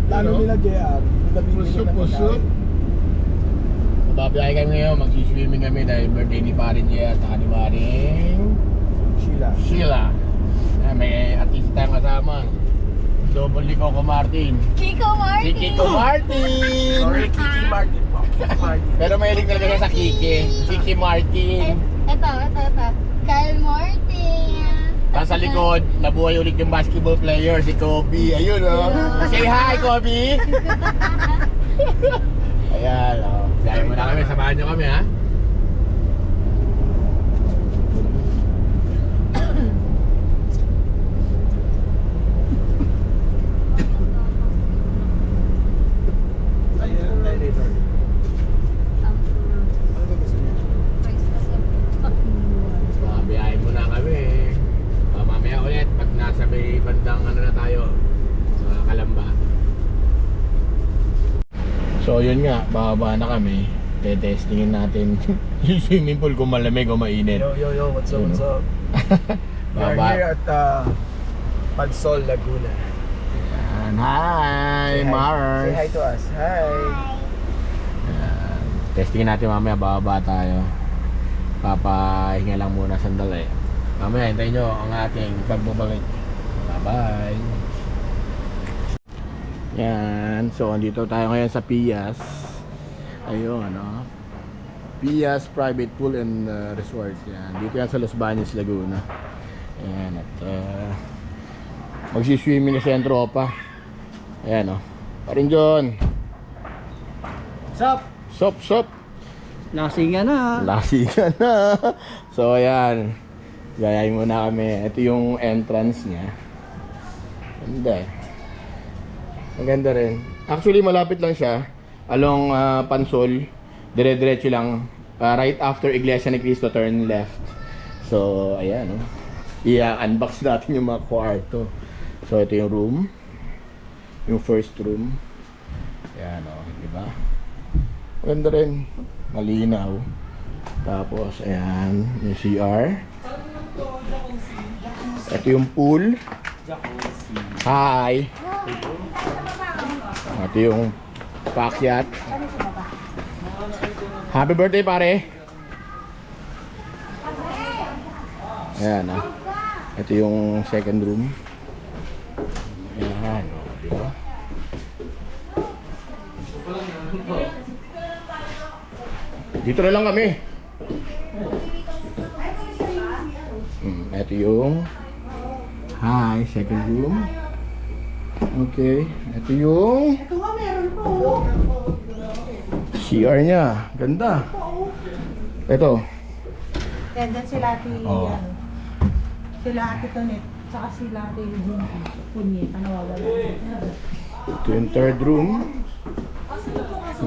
plano nila JR. Puso. Babiyahe kami ngayon, magsiswimming kami dahil birthday ni Parin JR at ni Maring Sheila. May artista tayong kasama. Double ni Coco Martin. Kiko Martin! Si Kiko Martin! Sorry, Kiki Martin po. Pero mahilig talaga siya sa Kiki Martin. Ito. Kyle Martin. Tapos sa likod, nabuhay ulit yung basketball player, si Kobe. Ayun oh. Say hi, Kobe! Ayan oh. Gaya mo na kami, samahan nyo kami ha. Biyahe muna kami. Mamaya ulit pag nasa may bandang ano na tayo sa Kalamba. So yun nga, bababa na kami. Testingin natin yung swimming pool kung malamig o mainit. Yo, what's up? We're here at Pansol, Laguna. Ayan. Hi, Mars. Say hi to us. Hi. Ayan. Testingin natin mamaya, bababa tayo. Papahinga lang muna sandali. Mamaya hintayin nyo ang ating pagbabalik. Bye-bye. Yan. So andito tayo ngayon sa Pias. Ayun ano, Pias Private Pool and Resort. Yan. Dito yan sa Los Baños, Laguna. Ayan. At magsiswimming na siya ang tropa. Ayan o. Parin John. Sup. Lasingan na. So ayan, gayahin muna kami. Ito yung entrance niya. Ganda eh. Maganda rin. Actually malapit lang siya along Pansol. Dire-diretso lang, right after Iglesia ni Cristo, turn left. So ayan oh. I-unbox natin yung mga kwarto. So ito yung room, yung first room. Ayan oh, diba? Maganda rin, malinaw. Tapos ayan, yung CR. Ito yung pool. Hi. Ito yung paakyat. Happy birthday pare. Ayan ah. Ito yung second room. Ayan oh, diba? Dito na lang kami. Ito yung hi, second room. Okay, ito yung CR niya. Ganda. Ito. Ganda sila ati, Oh. sila ati Tonet, saka sila ati Punyeta, nawawala. Ito yung third room.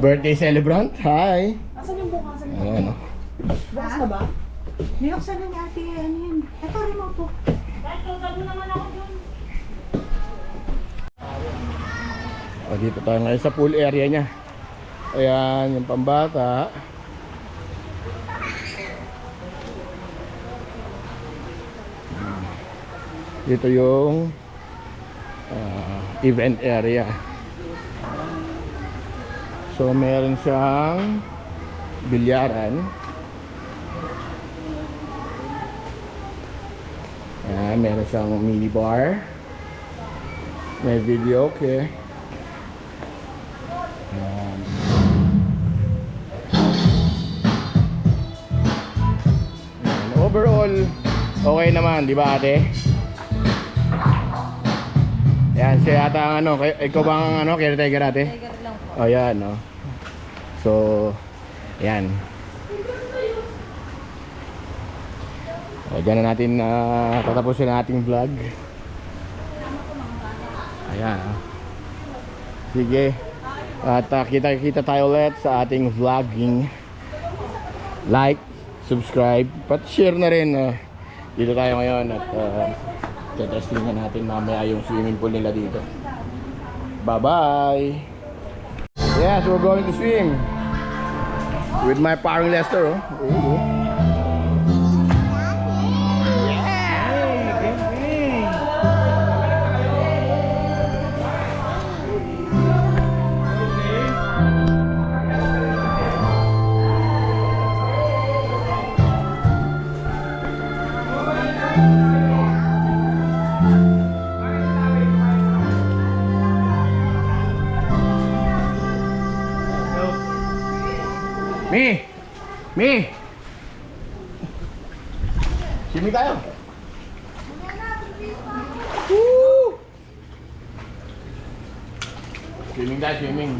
Birthday celebrant. Hi. Asan yung bukasan mo? Ayan o. Bukas na ba? Niloksan na ni ate, ano yun? Ito, remote po. O, dito tayo ngayon sa pool area niya. Ayan, yung pambata. Dito yung event area. So meron siyang bilyaran. Ayan, meron siyang mini bar. May video, okay. Ayan. Ayan. Overall, okay naman, di ba ate? Yan, siya yata ang ano, ikaw bang ano, caretaker ate? Tiger lang po. O yan, no. So, yan. O, dyan na natin tatapusin ang ating vlog. Ayan. Sige. At kita tayo ulit sa ating vlogging. Like, subscribe, pat share na rin. Dito tayo ngayon at tetestingan natin mamaya yung swimming pool nila dito. Bye-bye! Yes, we're going to swim with my parang Lester. Oh. Ooh. Mi! Swimming tayo! Woo! Swimming tayo, swimming.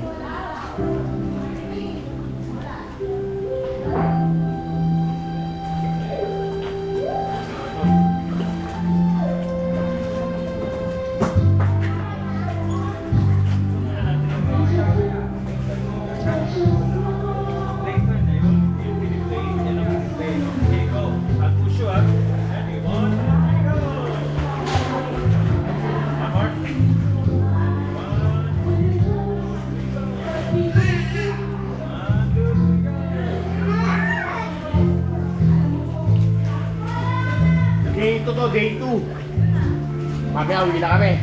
Day 2 to, day 2. Mamaya, uwi na kami.